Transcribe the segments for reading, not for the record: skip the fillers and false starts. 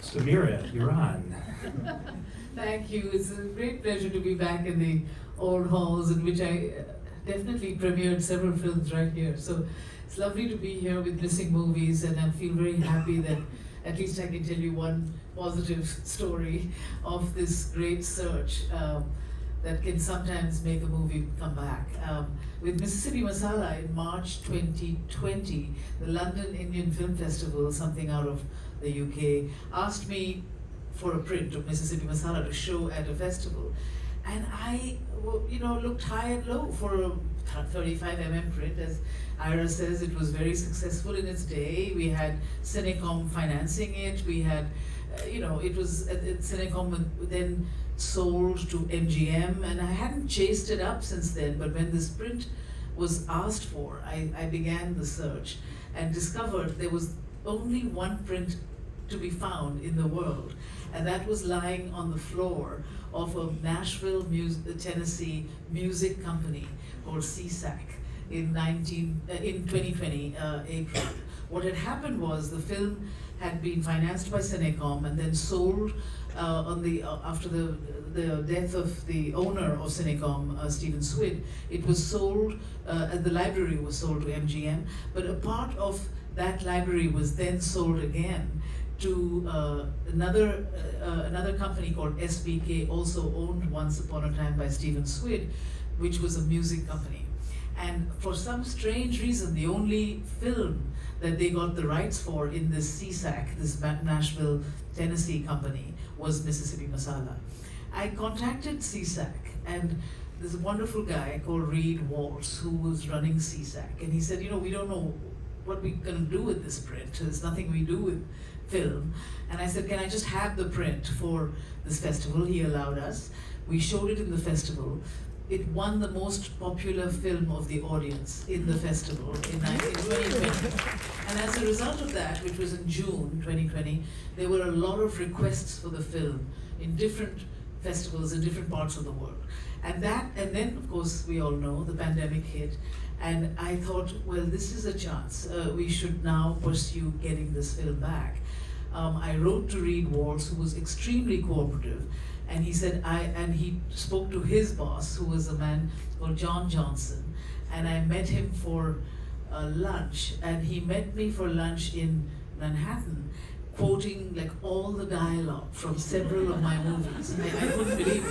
So Mira, you're on. Thank you. It's a great pleasure to be back in the old halls in which I definitely premiered several films right here. So it's lovely to be here with Missing Movies, and I feel very happy that at least I can tell you one positive story of this great search that can sometimes make a movie come back. With Mississippi Masala in March 2020, the London Indian Film Festival, something out of the UK, asked me for a print of Mississippi Masala to show at a festival. And I, looked high and low for a 35mm print. As Ira says, it was very successful in its day. We had Cinecom financing it. We had, it was Cinecom then sold to MGM, and I hadn't chased it up since then. But when this print was asked for, I began the search and discovered there was only one print to be found in the world, and that was lying on the floor of a Nashville, Tennessee music company called CSAC in 2020 April. What had happened was the film had been financed by Cinecom and then sold after the death of the owner of Cinecom, Stephen Swid. It was sold, the library was sold to MGM, but a part of that library was then sold again to another company called SBK, also owned once upon a time by Stephen Swid, which was a music company. And for some strange reason, the only film that they got the rights for in this CSAC, this Nashville, Tennessee company, was Mississippi Masala. I contacted CSAC, and there's a wonderful guy called Reed Waltz who was running CSAC, and he said, we don't know what we're going to do with this print. There's nothing we do with film. And I said, can I just have the print for this festival? He allowed us. We showed it in the festival. It won the most popular film of the audience in the festival in 2020. And as a result of that, which was in June 2020, there were a lot of requests for the film in different festivals in different parts of the world. And then of course we all know the pandemic hit, and I thought, well, this is a chance. We should now pursue getting this film back. I wrote to Reed Waltz, who was extremely cooperative, and he said, and he spoke to his boss, who was a man called John Johnson, and I met him for lunch, and he met me for lunch in Manhattan, quoting like all the dialogue from several of my movies. I couldn't believe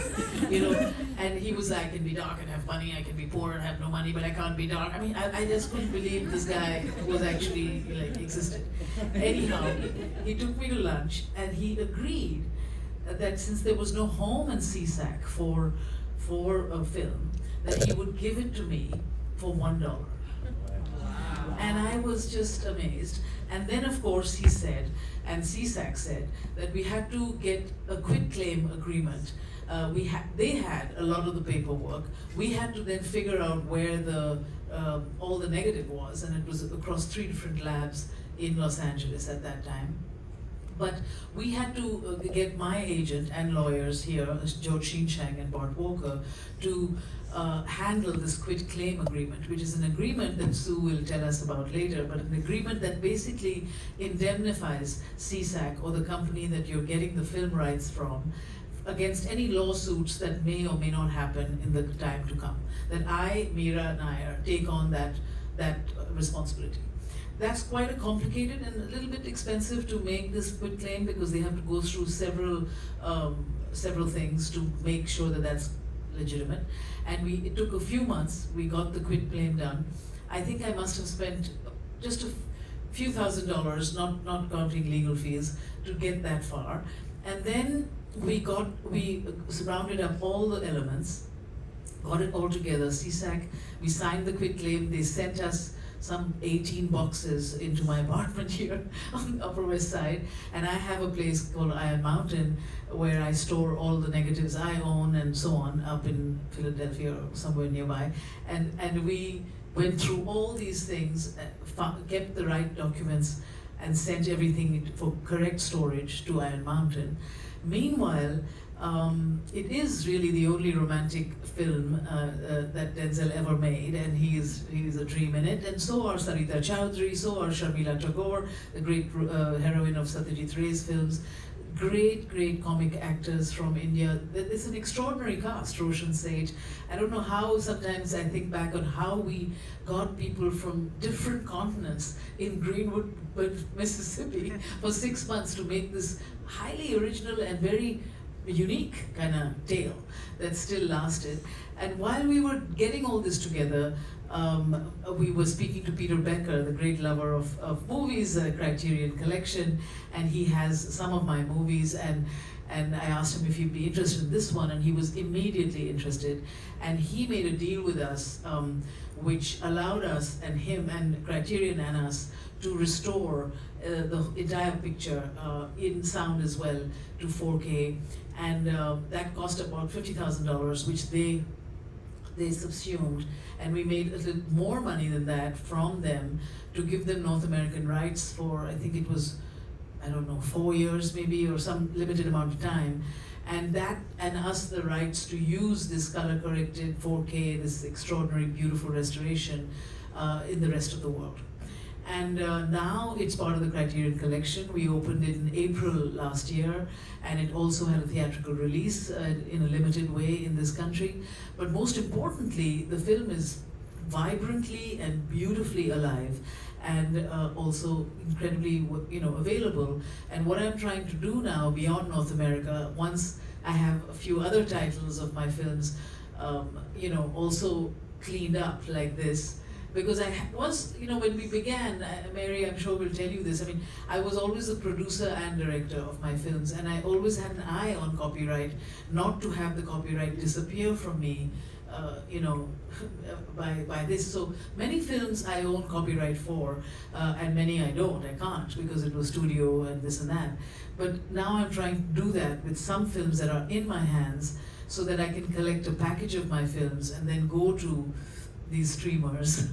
it, and he was like, I can be dark and have money, I can be poor and have no money, but I can't be dark. I mean, I just couldn't believe this guy was actually existed. Anyhow, he took me to lunch, and he agreed that since there was no home in CSAC for a film, that he would give it to me for $1. And I was just amazed. And then, of course, he said, and CSAC said, that we had to get a quitclaim agreement. They had a lot of the paperwork. We had to then figure out where all the negative was, and it was across 3 different labs in Los Angeles at that time. But we had to get my agent and lawyers here, George Sheenshank and Bart Walker, to handle this quitclaim agreement, which is an agreement that Sue will tell us about later, but an agreement that basically indemnifies CSAC, or the company that you're getting the film rights from, against any lawsuits that may or may not happen in the time to come. That I, Mira Nair, take on that responsibility. That's quite a complicated and a little bit expensive to make this quitclaim, because they have to go through several things to make sure that that's legitimate. And it took a few months. We got the quitclaim done. I think I must have spent just a few $1,000s, not counting legal fees, to get that far. And then we rounded up all the elements, got it all together. CSAC, we signed the quitclaim. They sent us some 18 boxes into my apartment here on the Upper West Side, and I have a place called Iron Mountain where I store all the negatives I own and so on, up in Philadelphia or somewhere nearby. And we went through all these things, kept the right documents, and sent everything for correct storage to Iron Mountain. Meanwhile, it is really the only romantic film that Denzel ever made, and he is a dream in it, and so are Sarita Choudry, so are Sharmila Tagore, the great heroine of Satyajit Ray's films. great comic actors from India. It's an extraordinary cast, Roshan Sage. I don't know how, sometimes I think back on how we got people from different continents in Greenwood, Mississippi for 6 months to make this highly original and very unique kind of tale that still lasted. And while we were getting all this together, we were speaking to Peter Becker, the great lover of movies, Criterion Collection, and he has some of my movies, and I asked him if he'd be interested in this one, and he was immediately interested. And he made a deal with us, which allowed us, and him, and Criterion and us, to restore the entire picture in sound as well to 4K, and that cost about $50,000, which they subsumed, and we made a little more money than that from them to give them North American rights for, I think it was, I don't know, 4 years maybe, or some limited amount of time, and that, and us the rights to use this color corrected 4K, this extraordinary beautiful restoration in the rest of the world. And now it's part of the Criterion Collection. We opened it in April last year, and it also had a theatrical release in a limited way in this country. But most importantly, the film is vibrantly and beautifully alive, and also incredibly, available. And what I'm trying to do now, beyond North America, once I have a few other titles of my films, also cleaned up like this. Because I was, when we began, Mary, I'm sure will tell you this, I mean, I was always the producer and director of my films, and I always had an eye on copyright, not to have the copyright disappear from me, by this. So many films I own copyright for, and many I don't, I can't, because it was studio and this and that. But now I'm trying to do that with some films that are in my hands, so that I can collect a package of my films and then go to these streamers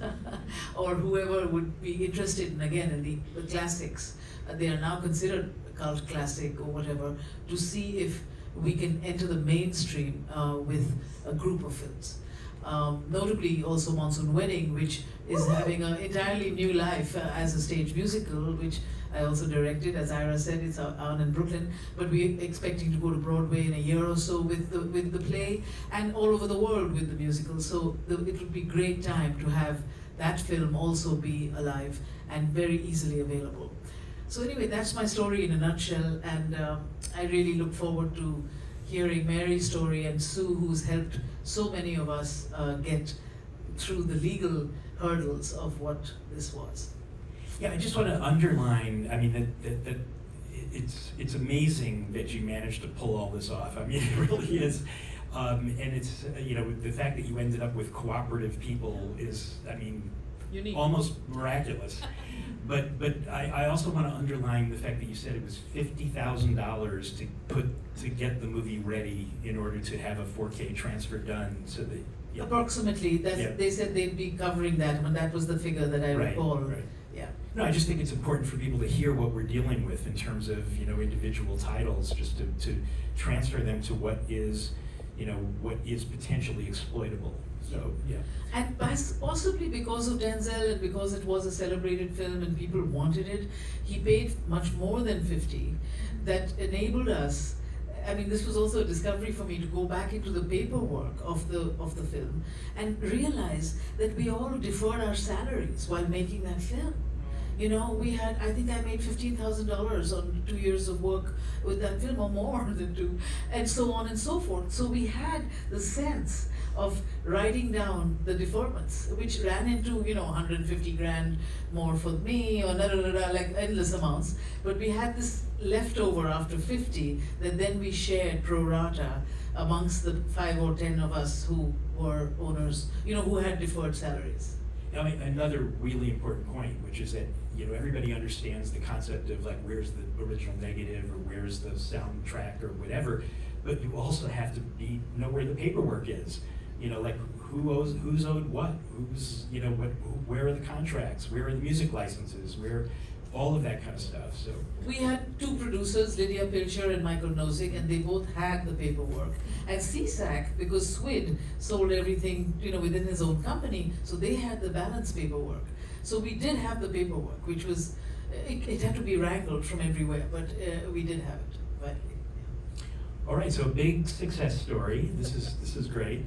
or whoever would be interested in, again, in the classics. They are now considered a cult classic or whatever, to see if we can enter the mainstream with a group of films. Notably also Monsoon Wedding, which is having an entirely new life as a stage musical, which I also directed. As Ira said, it's out in Brooklyn, but we're expecting to go to Broadway in a year or so with the play, and all over the world with the musical. So it would be a great time to have that film also be alive and very easily available. So anyway, that's my story in a nutshell, and I really look forward to hearing Mary's story, and Sue, who's helped so many of us get through the legal hurdles of what this was. Yeah, I just want to underline, I mean, that it's amazing that you managed to pull all this off. I mean, it really is. And it's, the fact that you ended up with cooperative people is, I mean, unique, almost miraculous. But I also want to underline the fact that you said it was $50,000 to get the movie ready in order to have a 4K transfer done, so that. Yeah. Approximately, they said they'd be covering that, and that was the figure that I recall. Right. Yeah. No, I just think it's important for people to hear what we're dealing with in terms of, individual titles, just to transfer them to what is potentially exploitable. So, yeah. And possibly because of Denzel, and because it was a celebrated film and people wanted it, he paid much more than 50. That enabled us. I mean, this was also a discovery for me to go back into the paperwork of the film and realize that we all deferred our salaries while making that film. We had, I think I made $15,000 on 2 years of work with that film, or more than two, and so on and so forth. So we had the sense of writing down the deferments, which ran into, 150 grand more for me, or like endless amounts. But we had this leftover after 50 that then we shared pro rata amongst the 5 or 10 of us who were owners, who had deferred salaries. I mean, another really important point, which is that everybody understands the concept of, like, where's the original negative or where's the soundtrack or whatever, but you also have to know where the paperwork is. Like who's owed what, where are the contracts, where are the music licenses, where, all of that kind of stuff. So we had two producers, Lydia Pilcher and Michael Nozick, and they both had the paperwork. And CSAC, because Swid sold everything, within his own company, so they had the balance paperwork. So we did have the paperwork, which was, it had to be wrangled from everywhere, but we did have it. but. All right, so big success story. This is great.